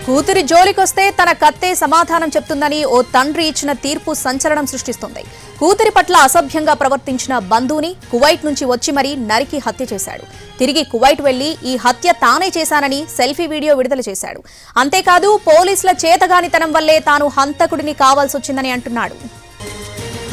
కూతురి జోలికొస్తే తన కత్తే సమాధానం చెప్తుందని ఓ తండ్రి ఇచ్చిన తీర్పు సంచలనం సృష్టిస్తుంది. కూతురి పట్ల అసభ్యంగా ప్రవర్తించిన బంధువుని కువైట్ నుంచి వచ్చి మరీ నరికి హత్య చేశాడు. తిరిగి కువైట్ వెళ్లి ఈ హత్య తానే చేశానని సెల్ఫీ వీడియో విడుదల చేశాడు. అంతేకాదు పోలీసుల చేతగానితనం వల్లే తాను హంతకుడిని కావాల్సొచ్చిందని అంటున్నాడు.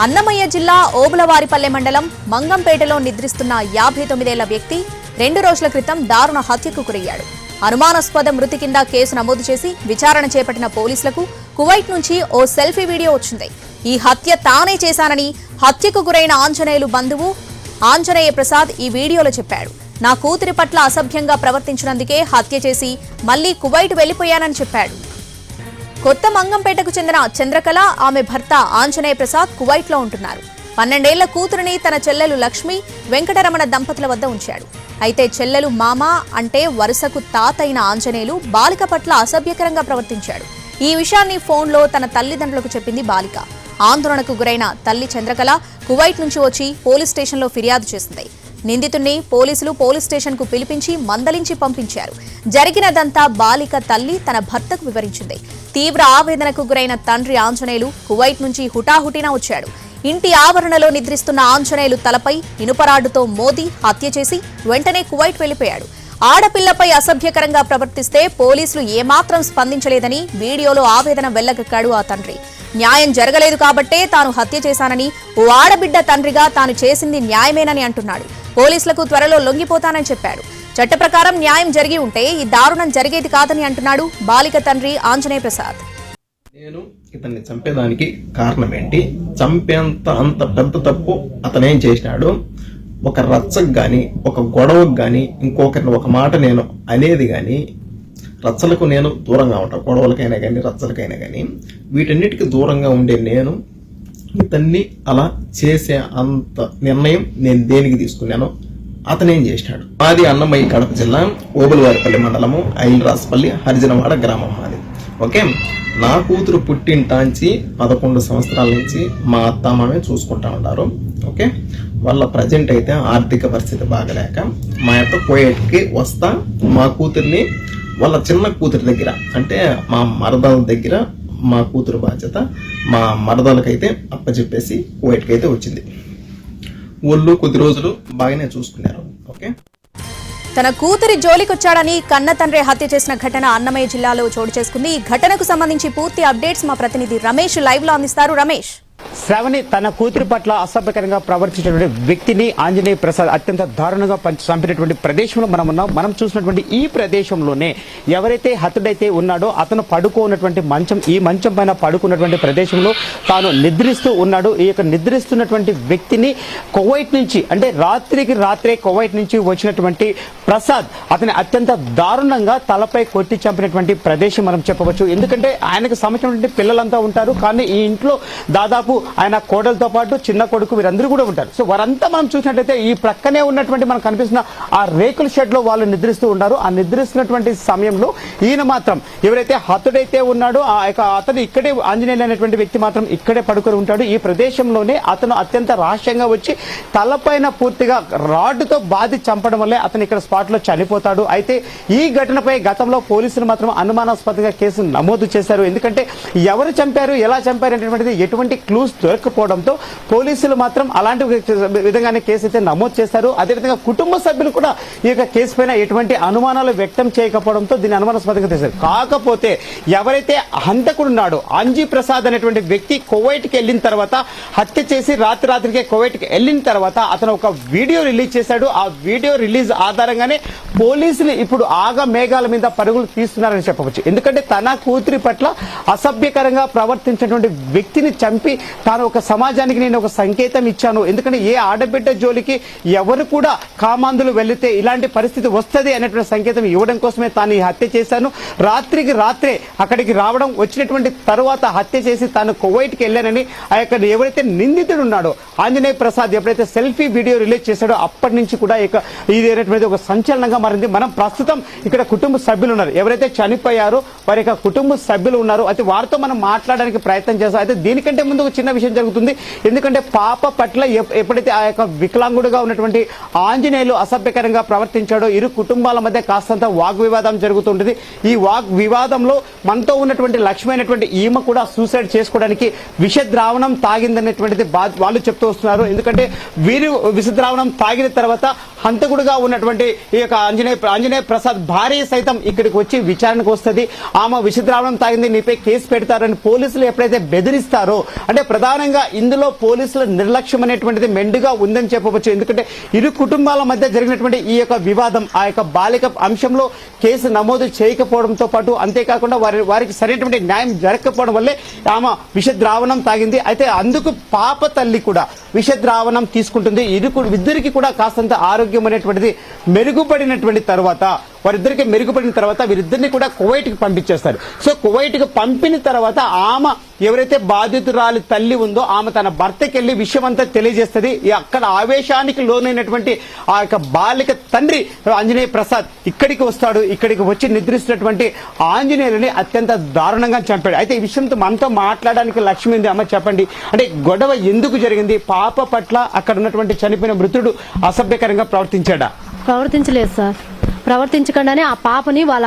అన్నమయ్య జిల్లా ఓబులవారిపల్లె మండలం మంగంపేటలో నిద్రిస్తున్న 59 ఏళ్ల వ్యక్తి 2 రోజుల క్రితం దారుణ హత్యకు గురయ్యాడు. అనుమానాస్పద మృతి కింద కేసు నమోదు చేసి విచారణ చేపట్టిన పోలీసులకు కువైట్ నుంచి ఓ సెల్ఫీ వీడియో వచ్చింది. ఈ హత్య తానే చేశానని హత్యకు గురైన ఆంజనేయులు బంధువు ఆంజనేయ ప్రసాద్ ఈ వీడియోలో చెప్పాడు. నా కూతురి పట్ల అసభ్యంగా ప్రవర్తించినందుకే హత్య చేసి మళ్లీ కువైట్ వెళ్లిపోయానని చెప్పాడు. కొత్త మంగంపేటకు చెందిన చంద్రకళ, ఆమె భర్త ఆంజనేయ ప్రసాద్ కువైట్లో ఉంటున్నారు. 12 ఏళ్ల కూతురిని తన చెల్లెలు లక్ష్మి, వెంకటరమణ దంపతుల వద్ద ఉంచాడు. అయితే చెల్లెలు మామ అంటే వరుసకు తాతైన ఆంజనేయులు బాలిక పట్ల అసభ్యకరంగా ప్రవర్తించాడు. ఈ విషయాన్ని ఫోన్లో తన తల్లిదండ్రులకు చెప్పింది బాలిక. ఆందోళనకు గురైన తల్లి చంద్రకళ కువైట్ నుంచి వచ్చి పోలీస్ స్టేషన్లో ఫిర్యాదు చేసింది. నిందితుణ్ణి పోలీసులు పోలీస్ స్టేషన్కు పిలిపించి మందలించి పంపించారు. జరిగినదంతా బాలిక తల్లి తన భర్తకు వివరించింది. తీవ్ర ఆవేదనకు గురైన తండ్రి ఆంజనేయులు కువైట్ నుంచి హుటాహుటిన వచ్చాడు. ఇంటి ఆవరణలో నిద్రిస్తున్న ఆంజనేయులు తలపై ఇనుపరాడుతో మోదీ హత్య చేసి వెంటనే కువైట్ వెళ్లిపోయాడు. ఆడపిల్లపై అసభ్యకరంగా ప్రవర్తిస్తే పోలీసులు ఏమాత్రం స్పందించలేదని వీడియోలో ఆవేదన వెళ్లగక్కాడు ఆ తండ్రి. న్యాయం జరగలేదు కాబట్టే తాను హత్య చేశానని, ఓ ఆడబిడ్డ తండ్రిగా తాను చేసింది న్యాయమేనని అంటున్నాడు. పోలీసులకు త్వరలో లొంగిపోతానని చెప్పాడు. చట్ట ప్రకారం న్యాయం జరిగి ఉంటే ఈ దారుణం జరిగేది కాదని అంటున్నాడు బాలిక తండ్రి ఆంజనేయ ప్రసాద్. నేను ఇతన్ని చంపేదానికి కారణం ఏంటి? చంపేంత అంత పెద్ద తప్పు అతనేం చేసినాడు? ఒక రచ్చకు గాని, ఒక గొడవకు గాని, ఇంకొకరిని ఒక మాట నేను అనేది గాని, రచ్చలకు నేను దూరంగా ఉంటాను. గొడవలకైనా కానీ, రచ్చలకైనా కానీ, వీటన్నిటికీ దూరంగా ఉండే నేను ఇతన్ని అలా చేసే అంత నిర్ణయం నేను దేనికి తీసుకున్నాను? అతనేం చేసినాడు? మాది అన్నమయ్య కడప జిల్లా ఓబులవారిపల్లి మండలము ఐలరాజపల్లి హరిజనవాడ గ్రామం మాది. ఓకే, నా కూతురు పుట్టింటాంచి 11 సంవత్సరాల నుంచి మా అత్తమామే చూసుకుంటా ఉన్నారు. ఓకే, వాళ్ళ ప్రజెంట్ అయితే ఆర్థిక పరిస్థితి బాగలేక మా యొక్క కువైట్కి వస్తా మా కూతుర్ని వాళ్ళ చిన్న కూతురి దగ్గర, అంటే మా మరదల దగ్గర మా కూతురు బాధ్యత మా మరదలకైతే అప్పచెప్పేసి కువైట్కి అయితే వచ్చింది. ఊళ్ళో కొద్ది రోజులు బాగానే చూసుకున్నారు. ఓకే, తన కూతురి జోలికొచ్చాడని కన్న తండ్రి హత్య చేసిన ఘటన అన్నమయ్య జిల్లాలో చోటు చేసుకుంది. ఈ ఘటనకు సంబంధించి పూర్తి అప్డేట్స్ మా ప్రతినిధి రమేష్ లైవ్ లో అందిస్తారు. రమేష్, శ్రావణి తన కూతురి పట్ల అసభ్యకరంగా ప్రవర్తించినటువంటి వ్యక్తిని ఆంజనేయ ప్రసాద్ అత్యంత దారుణంగా చంపినటువంటి ప్రదేశంలో మనం చూసినటువంటి ఈ ప్రదేశంలోనే ఎవరైతే హతుడైతే ఉన్నాడో అతను పడుకున్నటువంటి మంచం, ఈ మంచం పైన పడుకున్నటువంటి ప్రదేశంలో తాను నిద్రిస్తూ ఉన్నాడు. ఈ యొక్క నిద్రిస్తున్నటువంటి వ్యక్తిని కువైట్ నుంచి, అంటే రాత్రికి రాత్రే కువైట్ నుంచి వచ్చినటువంటి ప్రసాద్ అతని అత్యంత దారుణంగా తలపై కొట్టి చంపినటువంటి ప్రదేశం మనం చెప్పవచ్చు. ఎందుకంటే ఆయనకు సంబంధించినటువంటి పిల్లలంతా ఉంటారు, కానీ ఈ ఇంట్లో దాదాపు ఆయన కోడలతో పాటు చిన్న కొడుకు వీరందరూ కూడా ఉంటారు. సో వారంతా మనం చూసినట్లయితే ఈ ప్రక్కనే ఉన్నటువంటి మనకు కనిపిస్తున్న ఆ రేకుల షెడ్ లో వాళ్ళు నిద్రిస్తూ ఉన్నారు. ఆ నిద్రిస్తున్నటువంటి సమయంలో ఈయన మాత్రం ఎవరైతే హతుడైతే ఉన్నాడో అతను ఇక్కడే, ఆంజనేయులు అనేటువంటి వ్యక్తి మాత్రం ఇక్కడే పడుకొని ఉంటాడు. ఈ ప్రదేశంలోనే అతను అత్యంత రహస్యంగా వచ్చి తలపైన పూర్తిగా రాడ్డుతో బాధి చంపడం వల్లే అతను ఇక్కడ స్పాట్ లో చనిపోతాడు. అయితే ఈ ఘటనపై గతంలో పోలీసులు మాత్రం అనుమానాస్పదంగా కేసు నమోదు చేశారు. ఎందుకంటే ఎవరు చంపారు, ఎలా చంపారు అనేటువంటిది ఎటువంటి క్లూస్ దొరకపోవడంతో పోలీసులు మాత్రం అలాంటి విధంగానే కేసు అయితే నమోదు చేశారు. అదేవిధంగా కుటుంబ సభ్యులు కూడా ఈ యొక్క కేసు పైన ఎటువంటి అనుమానాలు వ్యక్తం చేయకపోవడంతో దీన్ని అనుమానాస్పదంగా చేశారు. కాకపోతే ఎవరైతే హంతకుడున్నాడో అంజీ ప్రసాద్ అనేటువంటి వ్యక్తి కువైట్కి వెళ్ళిన తర్వాత, హత్య చేసి రాత్రికే కువైట్కి వెళ్ళిన తర్వాత అతను ఒక వీడియో రిలీజ్ చేశాడు. ఆ వీడియో రిలీజ్ ఆధారంగానే పోలీసులు ఇప్పుడు ఆగ మేఘాల మీద పరుగులు తీస్తున్నారని చెప్పవచ్చు. ఎందుకంటే తన కూతురి పట్ల అసభ్యకరంగా ప్రవర్తించినటువంటి వ్యక్తిని చంపి తాను ఒక సమాజానికి నేను ఒక సంకేతం ఇచ్చాను. ఎందుకంటే ఏ ఆడబిడ్డ జోలికి ఎవరు కూడా కామాంధులు వెళితే ఇలాంటి పరిస్థితి వస్తుంది అనేటువంటి సంకేతం ఇవ్వడం కోసమే తాను ఈ హత్య చేశాను. రాత్రికి రాత్రే అక్కడికి రావడం, వచ్చినటువంటి తరువాత హత్య చేసి తాను కువైట్కి వెళ్ళానని ఆ యొక్క ఎవరైతే నిందితుడు ఉన్నాడో ఆంజనేయ ప్రసాద్ ఎప్పుడైతే సెల్ఫీ వీడియో రిలీజ్ చేశాడో అప్పటి నుంచి కూడా ఇది అనేటువంటి ఒక సంచలనంగా మారింది. మనం ప్రస్తుతం ఇక్కడ కుటుంబ సభ్యులు ఉన్నారు, ఎవరైతే చనిపోయారో వారి యొక్క కుటుంబ సభ్యులు ఉన్నారు. అయితే వారితో మనం మాట్లాడడానికి ప్రయత్నం చేస్తాం. అయితే దీనికంటే ముందు ఒక చిన్న విషయం జరుగుతుంది. ఎందుకంటే పాప పట్ల ఎప్పుడైతే ఆ యొక్క వికలాంగుడిగా ఉన్నటువంటి ఆంజనేయులు అసభ్యకరంగా ప్రవర్తించాడో ఇరు కుటుంబాల మధ్య కాస్తంత వాగ్వివాదం జరుగుతుంటుంది. ఈ వాగ్వివాదంలో మనతో ఉన్నటువంటి లక్ష్మి అయినటువంటి ఈమె కూడా సూసైడ్ చేసుకోవడానికి విషద్రావణం తాగిందనేటువంటిది వాళ్ళు చెప్తూ వస్తున్నారు. ఎందుకంటే వీరు విషద్రావణం తాగిన తర్వాత హంతకుడుగా ఉన్నటువంటి ఈ యొక్క ఆంజనేయ ప్రసాద్ భార్య సైతం ఇక్కడికి వచ్చి విచారణకు వస్తుంది. ఆమె విషద్రావణం తాగింది, నీపై కేసు పెడతారని పోలీసులు ఎప్పుడైతే బెదిరిస్తారో, అంటే ప్రధానంగా ఇందులో పోలీసుల నిర్లక్ష్యం అనేటువంటిది మెండుగా ఉందని చెప్పవచ్చు. ఎందుకంటే ఇరు కుటుంబాల మధ్య జరిగినటువంటి ఈ యొక్క వివాదం ఆ యొక్క బాలిక అంశంలో కేసు నమోదు చేయకపోవడంతో పాటు అంతేకాకుండా వారికి సరైనటువంటి న్యాయం జరగకపోవడం వల్లే ఆమె విషద్రావణం తాగింది. అయితే అందుకు పాప తల్లి కూడా విషద్రావణం తీసుకుంటుంది. ఇద్దరికి కూడా కాస్తంత ఆరోగ్యం అనేటువంటిది మెరుగుపడినటువంటి తర్వాత వీరిద్దరిని కూడా కువైట్ కి పంపించేస్తారు. సో కువైట్ కి పంపిన తర్వాత ఆమె ఎవరైతే బాధితురాలి తల్లి ఉందో ఆమె తన భర్తకి వెళ్లి విషయం అంతా తెలియజేస్తుంది. అక్కడ ఆవేశానికి లోనైనటువంటి ఆ యొక్క బాలిక తండ్రి ఆంజనేయ ప్రసాద్ ఇక్కడికి వస్తాడు. ఇక్కడికి వచ్చి నిద్రిస్తున్నటువంటి ఆంజనేయులని అత్యంత దారుణంగా చంపాడు. అయితే ఈ విషయంతో మనతో మాట్లాడడానికి లక్ష్మి ఉంది. అమ్మ చెప్పండి, అంటే గొడవ ఎందుకు జరిగింది? పాప పట్ల అక్కడ ఉన్నటువంటి చనిపోయిన మృతుడు అసభ్యకరంగా ప్రవర్తించలేదు సార్. ప్రవర్తించకుండానే ఆ పాపని వాళ్ళ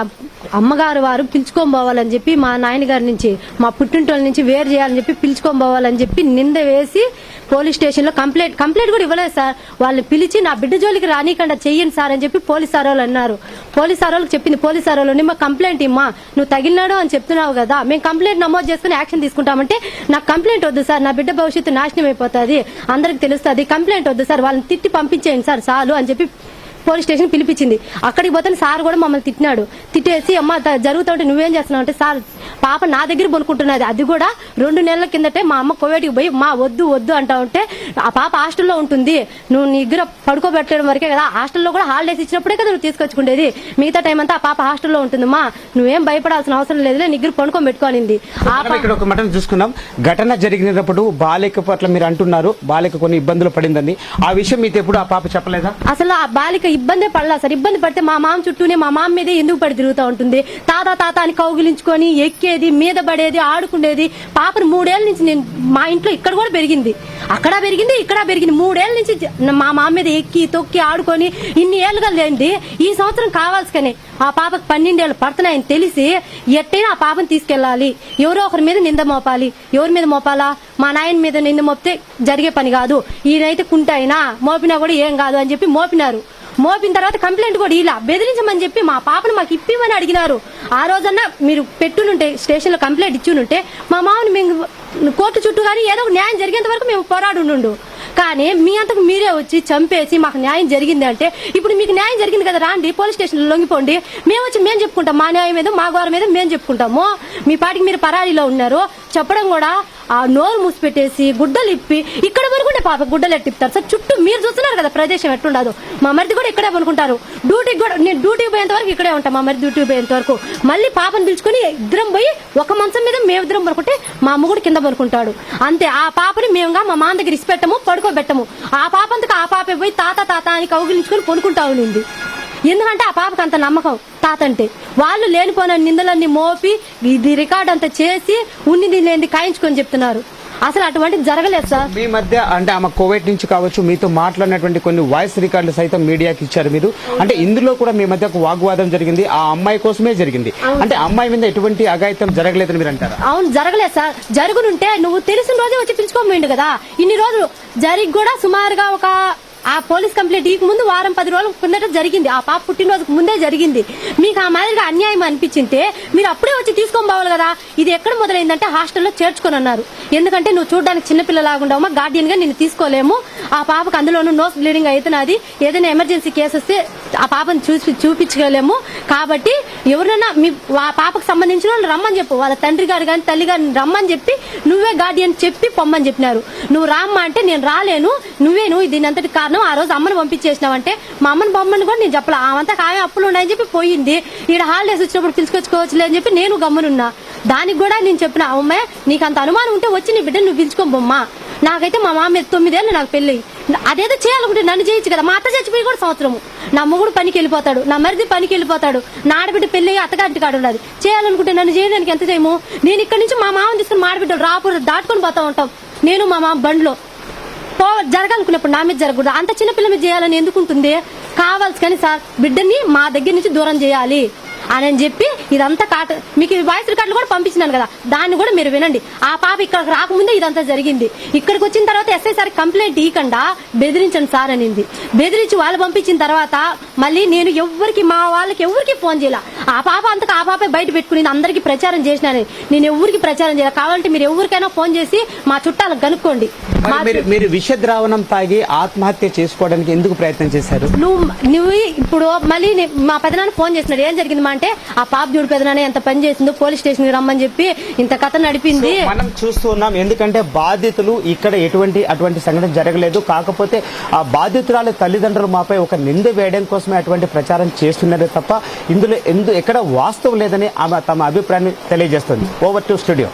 అమ్మగారు వారు పిలుచుకొని పోవాలని చెప్పి మా నాయనగారి నుంచి మా పుట్టింటోళ్ళ నుంచి వేరు చేయాలని చెప్పి పిలుచుకొని పోవాలని చెప్పి నింద వేసి పోలీస్ స్టేషన్ లో కంప్లైంట్ కూడా ఇవ్వలేదు సార్. వాళ్ళని పిలిచి నా బిడ్డ జోలికి రానికుండా చెయ్యండి సార్ అని చెప్పి పోలీస్ సార్ వాళ్ళు అన్నారు. పోలీస్ సార్ వాళ్ళకి చెప్పింది పోలీస్ సార్ వాళ్ళు, మా కంప్లైంట్ ఇమ్మా, నువ్వు తగిలినాడు అని చెప్తున్నావు కదా, మేము కంప్లైంట్ నమోదు చేసుకుని యాక్షన్ తీసుకుంటామంటే నాకు కంప్లైంట్ వద్దు సార్, నా బిడ్డ భవిష్యత్తు నాశనం అయిపోతుంది, అందరికి తెలుస్తుంది, కంప్లైంట్ వద్దు సార్, వాళ్ళని తిట్టి పంపించేయండి సార్ చాలు అని చెప్పి పోలీస్ స్టేషన్ పిలిపించింది. అక్కడికి పోతే సార్ కూడా మమ్మల్ని తిట్టినాడు. తిట్టేసి అమ్మ జరుగుతుంటే నువ్వేం చేస్తున్నావు అంటే, సార్ పాప నా దగ్గర కొనుక్కుంటున్నది, అది కూడా 2 నెలల కిందటే మా అమ్మ కోవేటికి పోయి మా వద్దు అంటా ఉంటే ఆ పాప హాస్టల్లో ఉంటుంది, నువ్వు నీ దగ్గర పడుకోబెట్టడం వరకే కదా, హాస్టల్లో కూడా హాలిడేస్ ఇచ్చినప్పుడే కదా నువ్వు తీసుకొచ్చుకుండేది, మిగతా టైం అంతా ఆ పాప హాస్టల్లో ఉంటుందమ్మా, నువ్వేం భయపడాల్సిన అవసరం లేదు, నీ దగ్గర పడుకొని పెట్టుకోనింది. ఇక్కడ ఒక మాట చూసుకున్నాం. ఘటన జరిగినప్పుడు బాలిక పట్ల మీరు అంటున్నారు బాలిక కొన్ని ఇబ్బందులు పడిందని, ఆ విషయం మీతో ఎప్పుడు ఆ పాప చెప్పలేదా? అసలు ఆ బాలిక ఇబ్బందే పడలా సార్. ఇబ్బంది పడితే మా మామ చుట్టూనే మా మామ మీదే ఎందుకు పడి తిరుగుతూ ఉంటుంది, తాత అని కౌగిలించుకొని ఎక్కేది, మీద పడేది, ఆడుకునేది. పాపను 3 ఏళ్ల నుంచి నేను మా ఇంట్లో ఇక్కడ కూడా పెరిగింది, అక్కడ పెరిగింది, ఇక్కడ పెరిగింది. 3 ఏళ్ల నుంచి మా మామ మీద ఎక్కి తొక్కి ఆడుకొని ఇన్ని ఏళ్ళుగా లేనిది ఈ సంవత్సరం కావాల్సుకనే ఆ పాపకు 12 ఏళ్ళు పడుతున్నాయని తెలిసి ఎట్టైనా ఆ పాపను తీసుకెళ్లాలి, ఎవరో ఒకరి మీద నింద మోపాలి. ఎవరి మీద మోపాలా? మా నాయన మీద నింద మోపితే జరిగే పని కాదు, ఈయనైతే కుంటైనా మోపినా కూడా ఏం కాదు అని చెప్పి మోపినారు. మోపిన తర్వాత కంప్లైంట్ కూడా ఇలా బెదిరించమని చెప్పి మా పాపను మాకు ఇప్పిమని అడిగినారు. ఆ రోజన్నా మీరు పెట్టునుంటే స్టేషన్ లో కంప్లైంట్ ఇచ్చునుంటే మా మామని మేము కోర్టు చుట్టూ కానీ ఏదో ఒక న్యాయం జరిగేంత వరకు మేము పోరాడుండు. కానీ మీ అంతకు మీరే వచ్చి చంపేసి మాకు న్యాయం జరిగింది అంటే, ఇప్పుడు మీకు న్యాయం జరిగింది కదా రాండి పోలీస్ స్టేషన్ లో లొంగిపోండి, మేము వచ్చి మేము చెప్పుకుంటాం, మా న్యాయం మీద మా గౌరవం మీద మేము చెప్పుకుంటాము. మీ పాటికి మీరు పరారీలో ఉన్నారు చెప్పడం కూడా ఆ నోరు మూసిపెట్టేసి గుడ్డలు ఇప్పి ఇక్కడ వరకు పాప గుడ్డలు ఎట్టిప్తారు సార్. చుట్టూ మీరు చూస్తున్నారు కదా ప్రదేశం ఎట్టుండదు. మా మరిది కూడా ఇక్కడే పనుకుంటారు, డ్యూటీకి కూడా నేను డ్యూటీకి పోయేంత వరకు ఇక్కడే ఉంటాం. మా మరిది డ్యూటీకి పోయేంత వరకు మళ్ళీ పాపను పిలుచుకుని ఇద్దరం పోయి ఒక మంచం మీద మేమిద్దరం పనుకుంటే మా అమ్ముగుడు కింద పనుకుంటాడు అంతే. ఆ పాపని మేముగా మా మామ దగ్గర ఇసిపెట్టము, పడుకోబెట్టము. ఆ పాప అంతకు ఆ పాపే పోయి తాత అని కౌగిలించుకుని పనుకుంటా ఉంది. ఎందుకంటే ఆ పాపకు అంత నమ్మకం తాత అంటే. వాళ్ళు లేనిపోయిన నిందలన్నీ మోపి ఇది రికార్డ్ అంతా చేసి ఉన్నది లేని కాయించుకొని చెప్తున్నారు. అసలు అటువంటి జరగలేదు సార్. మీ మధ్య అంటే ఆమె కోవిడ్ నుంచి కావచ్చు మీతో మాట్లాడినటువంటి కొన్ని వాయిస్ రికార్డులు సైతం మీడియాకి ఇచ్చారు మీరు. అంటే ఇందులో కూడా మీ మధ్య ఒక వాగ్వాదం జరిగింది, ఆ అమ్మాయి కోసమే జరిగింది. అంటే అమ్మాయి మీద ఎటువంటి అఘాయితం జరగలేదని మీరు అంటారా? అవును, జరగలేదు సార్. జరుగునుంటే నువ్వు తెలిసిన రోజే వచ్చి పిలుచుకోమండి కదా. ఇన్ని రోజులు జరిగి కూడా సుమారుగా ఒక ఆ పోలీస్ కంప్లైంట్ ఈ ముందు 10 రోజుల కిందట జరిగింది. ఆ పాప పుట్టినరోజుకు ముందే జరిగింది. మీకు ఆ మాదిరిగా అన్యాయం అనిపించింటే మీరు అప్పుడే వచ్చి తీసుకొని పోవాలి కదా. ఇది ఎక్కడ మొదలైందంటే హాస్టల్లో చేర్చుకొని అన్నారు. ఎందుకంటే నువ్వు చూడడానికి చిన్నపిల్లలాగుండవమ్మా, గార్డియన్ గా నిన్ను తీసుకోలేము, ఆ పాపకు అందులోనూ నోస్ బ్లీడింగ్ అవుతున్నది, ఏదైనా ఎమర్జెన్సీ కేసు వస్తే ఆ పాపను చూపించగలేము, కాబట్టి ఎవరైనా మీ ఆ పాపకు సంబంధించిన వాళ్ళు రమ్మని చెప్పు, వాళ్ళ తండ్రి గారు కానీ తల్లి గారిని రమ్మని చెప్పి నువ్వే గార్డియన్ చెప్పి పొమ్మని చెప్పినారు. నువ్వు రామ్మా అంటే నేను రాలేను, నువ్వు దీని అంతటి కారణం, ఆ రోజు అమ్మను పంపించేసినావంటే మా అమ్మని బొమ్మని కూడా నేను చెప్పలే, ఆమంతా ఆమె అప్పులు ఉన్నాయని చెప్పి పోయింది, ఈడ హాలిడేస్ వచ్చినప్పుడు పిలుచుకొచ్చుకోవచ్చులే అని చెప్పి నేను గమ్మునున్నా. దానికి కూడా నేను చెప్పిన, అమ్మాయి నీకు అంత అనుమానం ఉంటే వచ్చి నీ బిడ్డను నువ్వు పిలుచుకోబొమ్మా, నాకైతే మా మామ మీద 9 ఏళ్ళు నాకు పెళ్లి. అదేదో చేయాలనుకుంటే నన్ను చేయొచ్చు కదా. మా అత్త చచ్చిపోయి కూడా సంవత్సరము. నా మొగుడు పనికి వెళ్ళిపోతాడు, నా మరిది పనికి వెళ్ళిపోతాడు, నా ఆడబిడ్డ పెళ్లి అత్తగారింటి కాడ ఉన్నది. చేయాలనుకుంటే నన్ను చేయడానికి ఎంత చేయము. నేను ఇక్కడ నుంచి మా మామని తీసుకుని మా ఆడబిడ్డలు రాపూర్ దాటుకొని పోతా ఉంటాం. నేను మా మామ బండ్లో జరగాలనుకున్నప్పుడు నా మీద జరగకూడదు. అంత చిన్న పిల్ల మీద చేయాలని ఎందుకుంటుంది? కావాల్సి కానీ సార్ బిడ్డని మా దగ్గర నుంచి దూరం చేయాలి అని చెప్పి ఇదంతా మీకు వాయిస్ రికార్డులు కూడా పంపించినాను కదా, దాన్ని కూడా మీరు వినండి. ఆ పాప ఇక్కడికి రాకముందే ఇదంతా జరిగింది. ఇక్కడికి వచ్చిన తర్వాత ఎస్ఐ సార్ కంప్లైంట్ ఇవ్వకుండా బెదిరించండి సార్ అనింది. బెదిరించి వాళ్ళు పంపించిన తర్వాత మళ్ళీ నేను మా వాళ్ళకి ఎవరికి ఫోన్ చేయాల. ఆ పాప అంతకు ఆ పాప బయట పెట్టుకుని అందరికి ప్రచారం చేసినాను. నేను ఎవరికి ప్రచారం చేయాలి. కావాలంటే మీరు ఎవరికైనా ఫోన్ చేసి మా చుట్టాలకు కనుక్కోండి. మీరు విష ద్రావణం తాగి ఆత్మహత్య చేసుకోవడానికి ఎందుకు ప్రయత్నం చేశారు? నువ్వు ఇప్పుడు మళ్ళీ మా పెదనాన్న ఫోన్ చేసినాడు. ఏం జరిగింది అంటే ఆ పాప చూడు పెదనాన్న ఎంత పని చేసిందో, పోలీస్ స్టేషన్ కి రమ్మని చెప్పి ఇంత కథ నడిపింది. మనం చూస్తూ ఉన్నాం. ఎందుకంటే బాధితులు ఇక్కడ అటువంటి సంఘటన జరగలేదు. కాకపోతే ఆ బాధితురాలి తల్లిదండ్రులు మాపై ఒక నింద వేయడం కోసమే అటువంటి ప్రచారం చేస్తున్నారే తప్ప ఇందులో ఎక్కడ వాస్తవం లేదని ఆమె తమ అభిప్రాయాన్ని తెలియజేస్తుంది. Over to studio.